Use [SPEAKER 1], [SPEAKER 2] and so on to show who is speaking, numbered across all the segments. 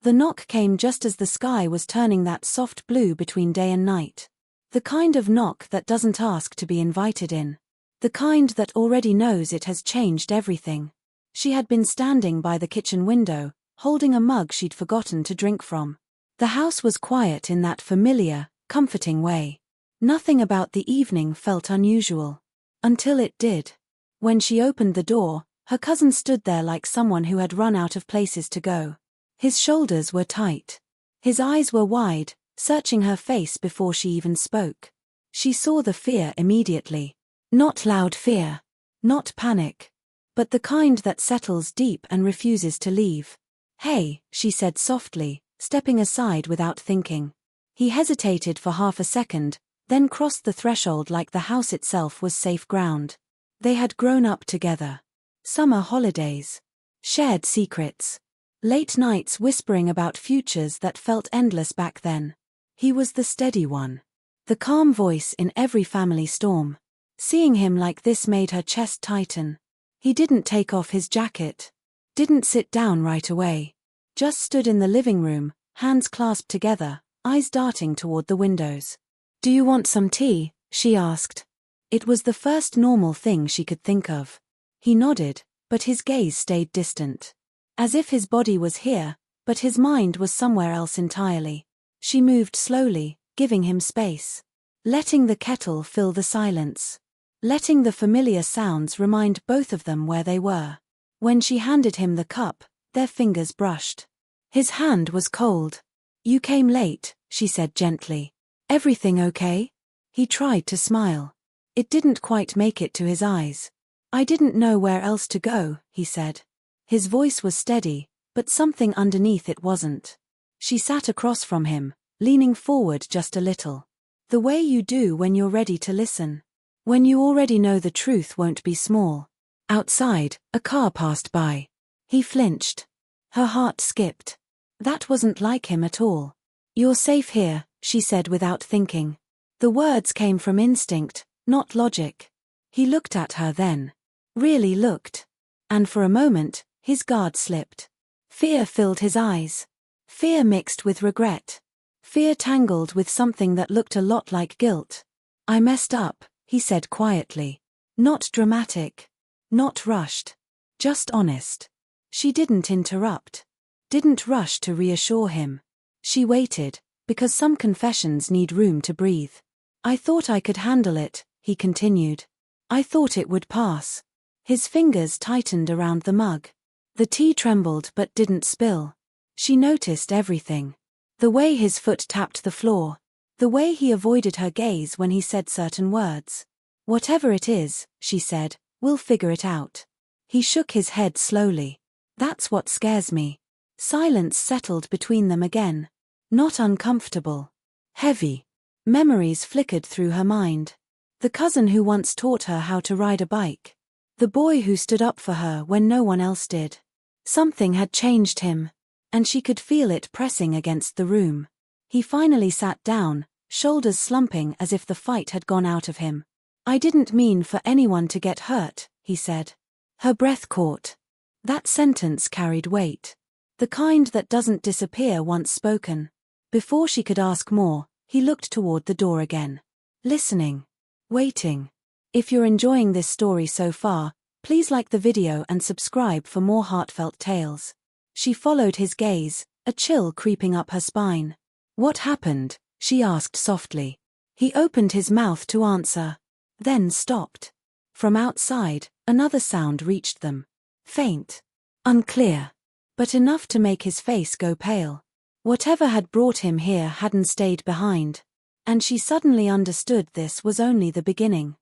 [SPEAKER 1] The knock came just as the sky was turning that soft blue between day and night. The kind of knock that doesn't ask to be invited in. The kind that already knows it has changed everything. She had been standing by the kitchen window, holding a mug she'd forgotten to drink from. The house was quiet in that familiar, comforting way. Nothing about the evening felt unusual. Until it did. When she opened the door, her cousin stood there like someone who had run out of places to go. His shoulders were tight. His eyes were wide, searching her face before she even spoke. She saw the fear immediately. Not loud fear. Not panic. But the kind that settles deep and refuses to leave. "Hey," she said softly, stepping aside without thinking. He hesitated for half a second, then crossed the threshold like the house itself was safe ground. They had grown up together. Summer holidays. Shared secrets. Late nights whispering about futures that felt endless back then. He was the steady one. The calm voice in every family storm. Seeing him like this made her chest tighten. He didn't take off his jacket. Didn't sit down right away. Just stood in the living room, hands clasped together, eyes darting toward the windows. "Do you want some tea?" she asked. It was the first normal thing she could think of. He nodded, but his gaze stayed distant. As if his body was here, but his mind was somewhere else entirely. She moved slowly, giving him space. Letting the kettle fill the silence. Letting the familiar sounds remind both of them where they were. When she handed him the cup, their fingers brushed. His hand was cold. "You came late," she said gently. "Everything okay?" He tried to smile. It didn't quite make it to his eyes. "I didn't know where else to go," he said. His voice was steady, but something underneath it wasn't. She sat across from him, leaning forward just a little. "The way you do when you're ready to listen. When you already know the truth won't be small." Outside, a car passed by. He flinched. Her heart skipped. That wasn't like him at all. "You're safe here," she said without thinking. The words came from instinct, not logic. He looked at her then. Really looked. And for a moment, his guard slipped. Fear filled his eyes. Fear mixed with regret. Fear tangled with something that looked a lot like guilt. "I messed up," he said quietly. Not dramatic. Not rushed. Just honest. She didn't interrupt. Didn't rush to reassure him. She waited, because some confessions need room to breathe. "I thought I could handle it," he continued. "I thought it would pass." His fingers tightened around the mug. The tea trembled but didn't spill. She noticed everything. The way his foot tapped the floor. The way he avoided her gaze when he said certain words. "Whatever it is," she said, "we'll figure it out." He shook his head slowly. "That's what scares me." Silence settled between them again. Not uncomfortable. Heavy. Memories flickered through her mind. The cousin who once taught her how to ride a bike. The boy who stood up for her when no one else did. Something had changed him, and she could feel it pressing against the room. He finally sat down, shoulders slumping as if the fight had gone out of him. "I didn't mean for anyone to get hurt," he said. Her breath caught. That sentence carried weight. The kind that doesn't disappear once spoken. Before she could ask more, he looked toward the door again. Listening. Waiting. If you're enjoying this story so far, please like the video and subscribe for more heartfelt tales. She followed his gaze, a chill creeping up her spine. "What happened?" she asked softly. He opened his mouth to answer. Then stopped. From outside, another sound reached them. Faint. Unclear. But enough to make his face go pale. Whatever had brought him here hadn't stayed behind. And she suddenly understood this was only the beginning.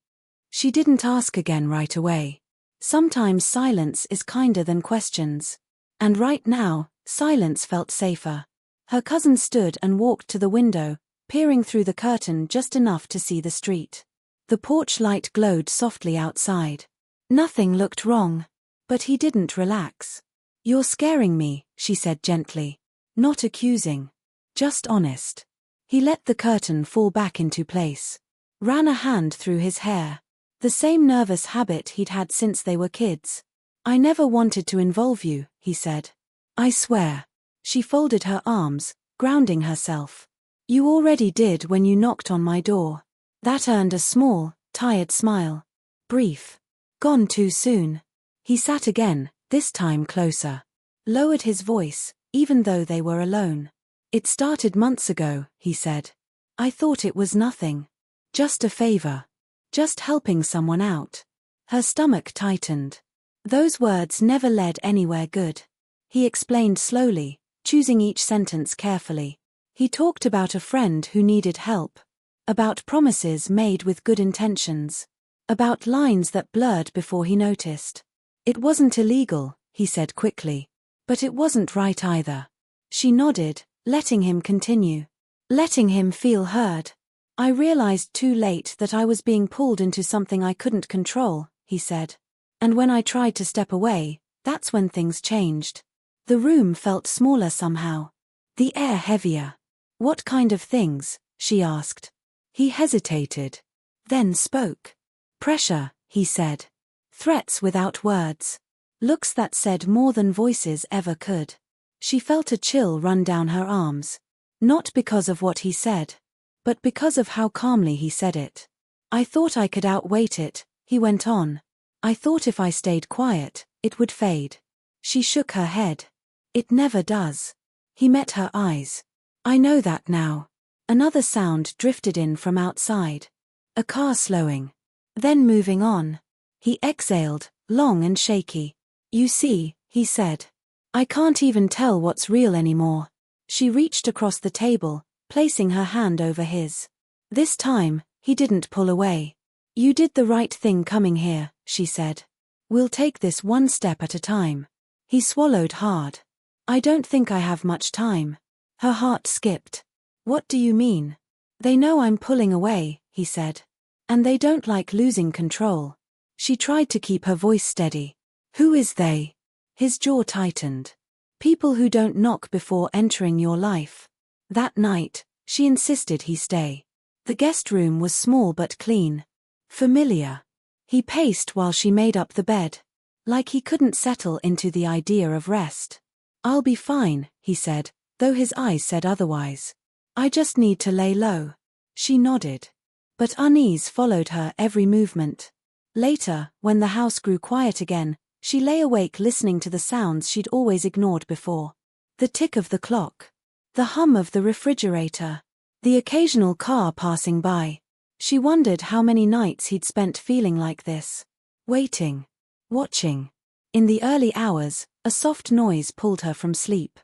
[SPEAKER 1] She didn't ask again right away. Sometimes silence is kinder than questions. And right now, silence felt safer. Her cousin stood and walked to the window, peering through the curtain just enough to see the street. The porch light glowed softly outside. Nothing looked wrong. But he didn't relax. "You're scaring me," she said gently. Not accusing. Just honest. He let the curtain fall back into place. Ran a hand through his hair. The same nervous habit he'd had since they were kids. "I never wanted to involve you," he said. "I swear." She folded her arms, grounding herself. You already did when you knocked on my door. That earned a small, tired smile. Brief. Gone too soon. He sat again, this time closer. Lowered his voice, even though they were alone. It started months ago, he said. I thought it was nothing. Just a favor. Just helping someone out. Her stomach tightened. Those words never led anywhere good. He explained slowly, choosing each sentence carefully. He talked about a friend who needed help. About promises made with good intentions. About lines that blurred before he noticed. It wasn't illegal, he said quickly. But it wasn't right either. She nodded, letting him continue. Letting him feel heard. I realized too late that I was being pulled into something I couldn't control, he said. And when I tried to step away, that's when things changed. The room felt smaller somehow. The air heavier. What kind of things? She asked. He hesitated. Then spoke. Pressure, he said. Threats without words. Looks that said more than voices ever could. She felt a chill run down her arms. Not because of what he said, but because of how calmly he said it. I thought I could outwait it, he went on. I thought if I stayed quiet, it would fade. She shook her head. It never does. He met her eyes. I know that now. Another sound drifted in from outside. A car slowing. Then moving on. He exhaled, long and shaky. You see, he said. I can't even tell what's real anymore. She reached across the table, placing her hand over his. This time, he didn't pull away. You did the right thing coming here, she said. We'll take this one step at a time. He swallowed hard. I don't think I have much time. Her heart skipped. What do you mean? They know I'm pulling away, he said. And they don't like losing control. She tried to keep her voice steady. Who is they? His jaw tightened. People who don't knock before entering your life. That night, she insisted he stay. The guest room was small but clean. Familiar. He paced while she made up the bed. Like he couldn't settle into the idea of rest. I'll be fine, he said, though his eyes said otherwise. I just need to lay low. She nodded. But unease followed her every movement. Later, when the house grew quiet again, she lay awake listening to the sounds she'd always ignored before. The tick of the clock. The hum of the refrigerator. The occasional car passing by. She wondered how many nights he'd spent feeling like this. Waiting. Watching. In the early hours, a soft noise pulled her from sleep.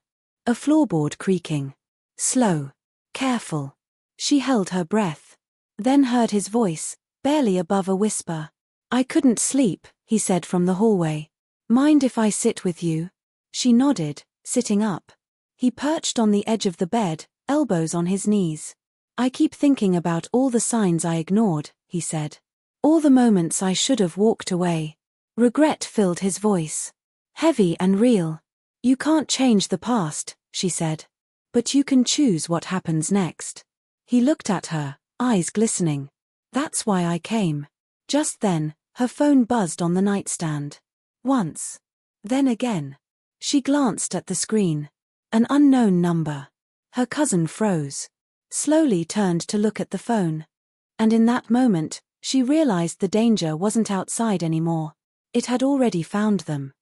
[SPEAKER 1] A floorboard creaking. Slow. Careful. She held her breath. Then heard his voice, barely above a whisper. I couldn't sleep, he said from the hallway. Mind if I sit with you? She nodded, sitting up. He perched on the edge of the bed, elbows on his knees. I keep thinking about all the signs I ignored, he said. All the moments I should have walked away. Regret filled his voice. Heavy and real. You can't change the past, she said. But you can choose what happens next. He looked at her, eyes glistening. That's why I came. Just then, her phone buzzed on the nightstand. Once. Then again. She glanced at the screen. An unknown number. Her cousin froze. Slowly turned to look at the phone. And in that moment, she realized the danger wasn't outside anymore. It had already found them.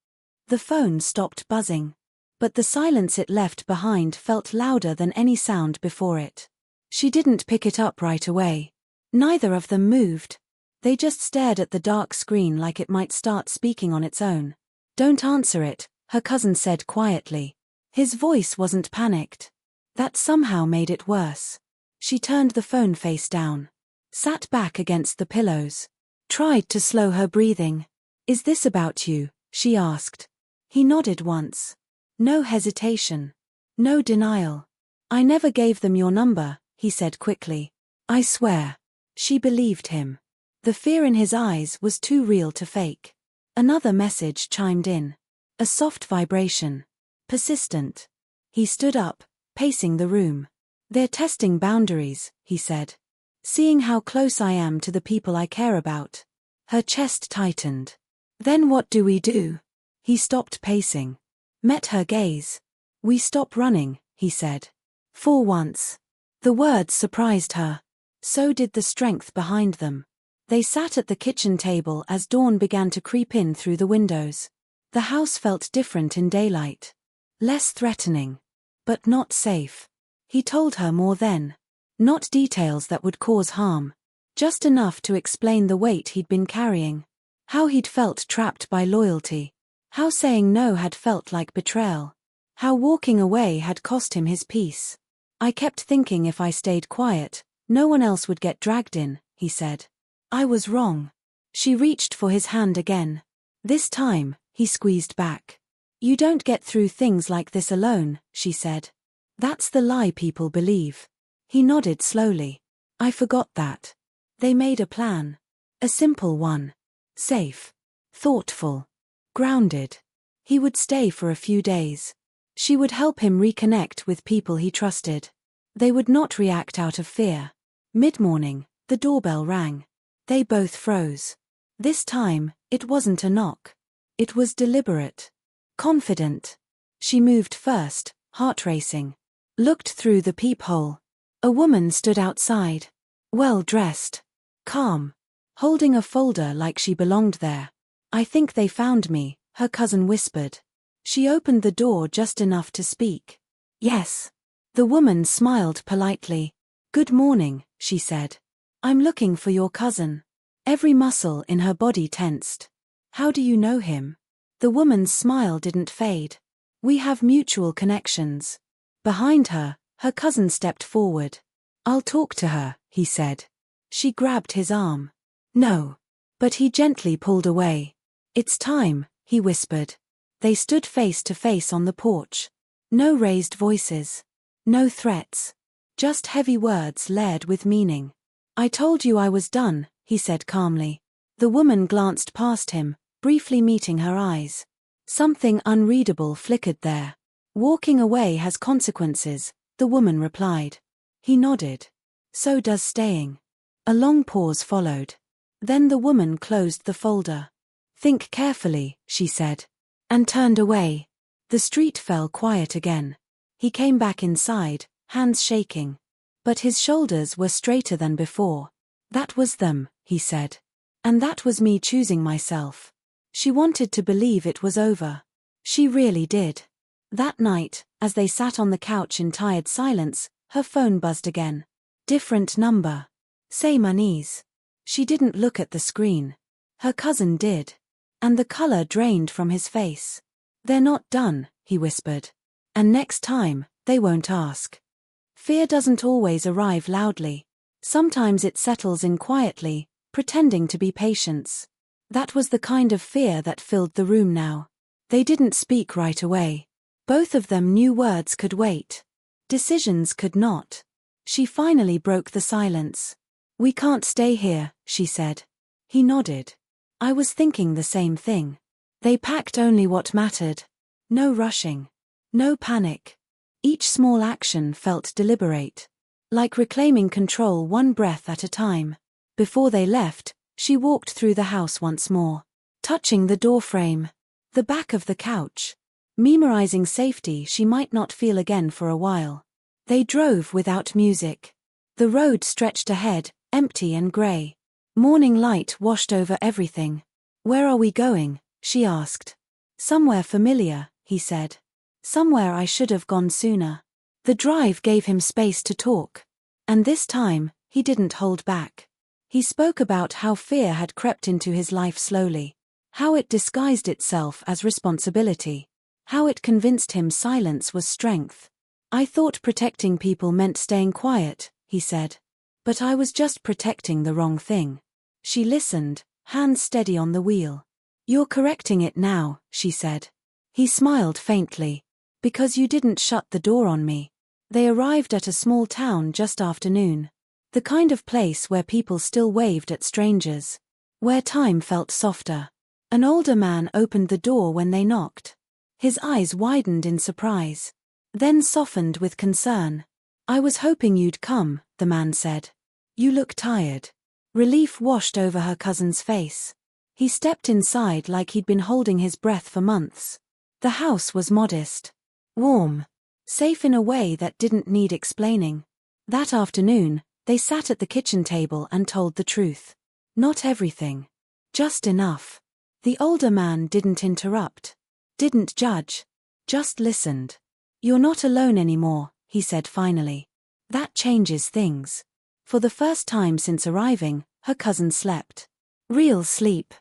[SPEAKER 1] The phone stopped buzzing. But the silence it left behind felt louder than any sound before it. She didn't pick it up right away. Neither of them moved. They just stared at the dark screen like it might start speaking on its own. Don't answer it, her cousin said quietly. His voice wasn't panicked. That somehow made it worse. She turned the phone face down. Sat back against the pillows. Tried to slow her breathing. Is this about you? She asked. He nodded once. No hesitation. No denial. I never gave them your number, he said quickly. I swear. She believed him. The fear in his eyes was too real to fake. Another message chimed in. A soft vibration. Persistent. He stood up, pacing the room. They're testing boundaries, he said. Seeing how close I am to the people I care about. Her chest tightened. Then what do we do? He stopped pacing. Met her gaze. We stop running, he said. For once. The words surprised her. So did the strength behind them. They sat at the kitchen table as dawn began to creep in through the windows. The house felt different in daylight. Less threatening. But not safe. He told her more then. Not details that would cause harm. Just enough to explain the weight he'd been carrying. How he'd felt trapped by loyalty. How saying no had felt like betrayal. How walking away had cost him his peace. I kept thinking if I stayed quiet, no one else would get dragged in, he said. I was wrong. She reached for his hand again. This time, he squeezed back. You don't get through things like this alone, she said. That's the lie people believe. He nodded slowly. I forgot that. They made a plan. A simple one. Safe. Thoughtful. Grounded. He would stay for a few days. She would help him reconnect with people he trusted. They would not react out of fear. Mid-morning, the doorbell rang. They both froze. This time, it wasn't a knock. It was deliberate. Confident. She moved first, heart racing. Looked through the peephole. A woman stood outside. Well dressed. Calm. Holding a folder like she belonged there. I think they found me, her cousin whispered. She opened the door just enough to speak. Yes. The woman smiled politely. Good morning, she said. I'm looking for your cousin. Every muscle in her body tensed. How do you know him? The woman's smile didn't fade. We have mutual connections. Behind her, her cousin stepped forward. I'll talk to her, he said. She grabbed his arm. No. But he gently pulled away. It's time, he whispered. They stood face to face on the porch. No raised voices. No threats. Just heavy words layered with meaning. I told you I was done, he said calmly. The woman glanced past him, briefly meeting her eyes. Something unreadable flickered there. Walking away has consequences, the woman replied. He nodded. So does staying. A long pause followed. Then the woman closed the folder. Think carefully, she said. And turned away. The street fell quiet again. He came back inside, hands shaking. But his shoulders were straighter than before. That was them, he said. And that was me choosing myself. She wanted to believe it was over. She really did. That night, as they sat on the couch in tired silence, her phone buzzed again. Different number. Same unease. She didn't look at the screen. Her cousin did. And the color drained from his face. They're not done, he whispered. And next time, they won't ask. Fear doesn't always arrive loudly. Sometimes it settles in quietly, pretending to be patience. That was the kind of fear that filled the room now. They didn't speak right away. Both of them knew words could wait. Decisions could not. She finally broke the silence. We can't stay here, she said. He nodded. I was thinking the same thing. They packed only what mattered. No rushing. No panic. Each small action felt deliberate. Like reclaiming control one breath at a time. Before they left, she walked through the house once more. Touching the doorframe. The back of the couch. Memorizing safety she might not feel again for a while. They drove without music. The road stretched ahead, empty and grey. Morning light washed over everything. Where are we going? She asked. Somewhere familiar, he said. Somewhere I should have gone sooner. The drive gave him space to talk. And this time, he didn't hold back. He spoke about how fear had crept into his life slowly. How it disguised itself as responsibility. How it convinced him silence was strength. I thought protecting people meant staying quiet, he said. But I was just protecting the wrong thing. She listened, hands steady on the wheel. You're correcting it now, she said. He smiled faintly. Because you didn't shut the door on me. They arrived at a small town just after noon. The kind of place where people still waved at strangers. Where time felt softer. An older man opened the door when they knocked. His eyes widened in surprise. Then softened with concern. I was hoping you'd come, the man said. You look tired. Relief washed over her cousin's face. He stepped inside like he'd been holding his breath for months. The house was modest. Warm. Safe in a way that didn't need explaining. That afternoon, they sat at the kitchen table and told the truth. Not everything. Just enough. The older man didn't interrupt. Didn't judge. Just listened. "You're not alone anymore," he said finally. "That changes things." For the first time since arriving, her cousin slept. Real sleep.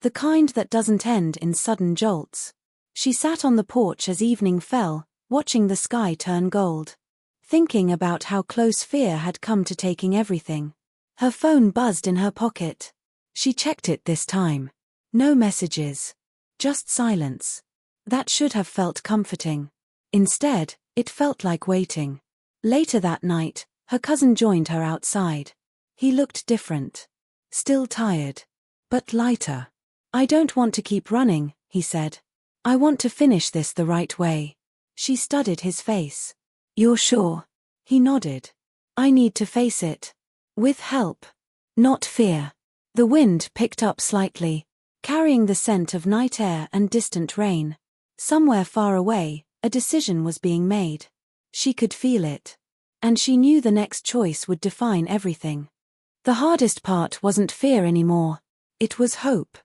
[SPEAKER 1] The kind that doesn't end in sudden jolts. She sat on the porch as evening fell, watching the sky turn gold. Thinking about how close fear had come to taking everything. Her phone buzzed in her pocket. She checked it this time. No messages. Just silence. That should have felt comforting. Instead, it felt like waiting. Later that night, her cousin joined her outside. He looked different. Still tired. But lighter. "I don't want to keep running," he said. "I want to finish this the right way." She studied his face. "You're sure?" He nodded. "I need to face it. With help. Not fear." The wind picked up slightly, carrying the scent of night air and distant rain. Somewhere far away, a decision was being made. She could feel it. And she knew the next choice would define everything. The hardest part wasn't fear anymore. It was hope.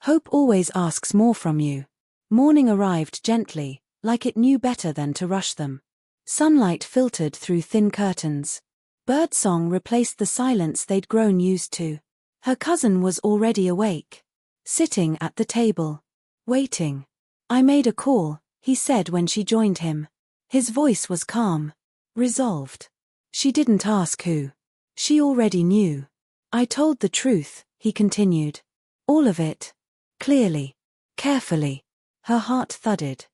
[SPEAKER 1] Hope always asks more from you. Morning arrived gently, like it knew better than to rush them. Sunlight filtered through thin curtains. Birdsong replaced the silence they'd grown used to. Her cousin was already awake. Sitting at the table. Waiting. "I made a call," he said when she joined him. His voice was calm. Resolved. She didn't ask who. She already knew. "I told the truth," he continued. "All of it. Clearly. Carefully." Her heart thudded.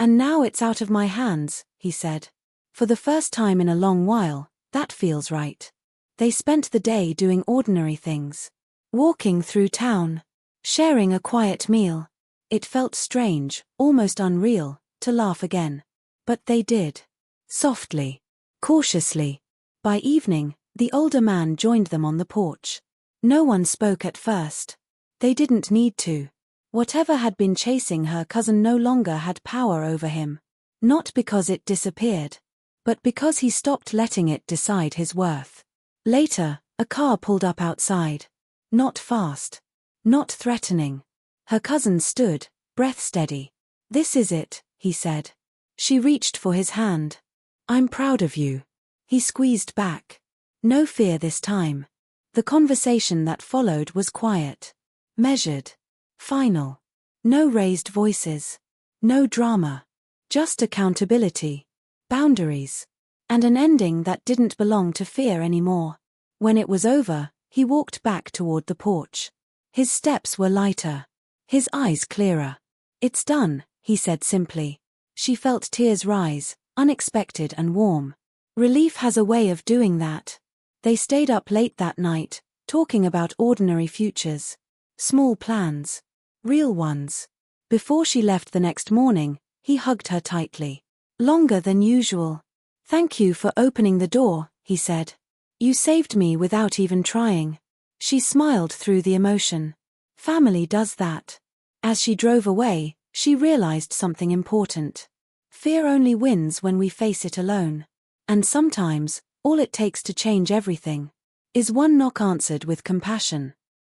[SPEAKER 1] And now it's out of my hands," he said. "For the first time in a long while, that feels right." They spent the day doing ordinary things. Walking through town. Sharing a quiet meal. It felt strange, almost unreal, to laugh again. But they did. Softly. Cautiously. By evening, the older man joined them on the porch. No one spoke at first. They didn't need to. Whatever had been chasing her cousin no longer had power over him. Not because it disappeared, but because he stopped letting it decide his worth. Later, a car pulled up outside. Not fast. Not threatening. Her cousin stood, breath steady. "This is it," he said. She reached for his hand. "I'm proud of you." He squeezed back. No fear this time. The conversation that followed was quiet. Measured. Final. No raised voices. No drama. Just accountability. Boundaries. And an ending that didn't belong to fear anymore. When it was over, he walked back toward the porch. His steps were lighter. His eyes clearer. "It's done," he said simply. She felt tears rise, unexpected and warm. Relief has a way of doing that. They stayed up late that night, talking about ordinary futures. Small plans. Real ones. Before she left the next morning, he hugged her tightly. Longer than usual. "Thank you for opening the door," he said. "You saved me without even trying." She smiled through the emotion. Family does that. As she drove away, she realized something important. Fear only wins when we face it alone. And sometimes, all it takes to change everything is one knock answered with compassion.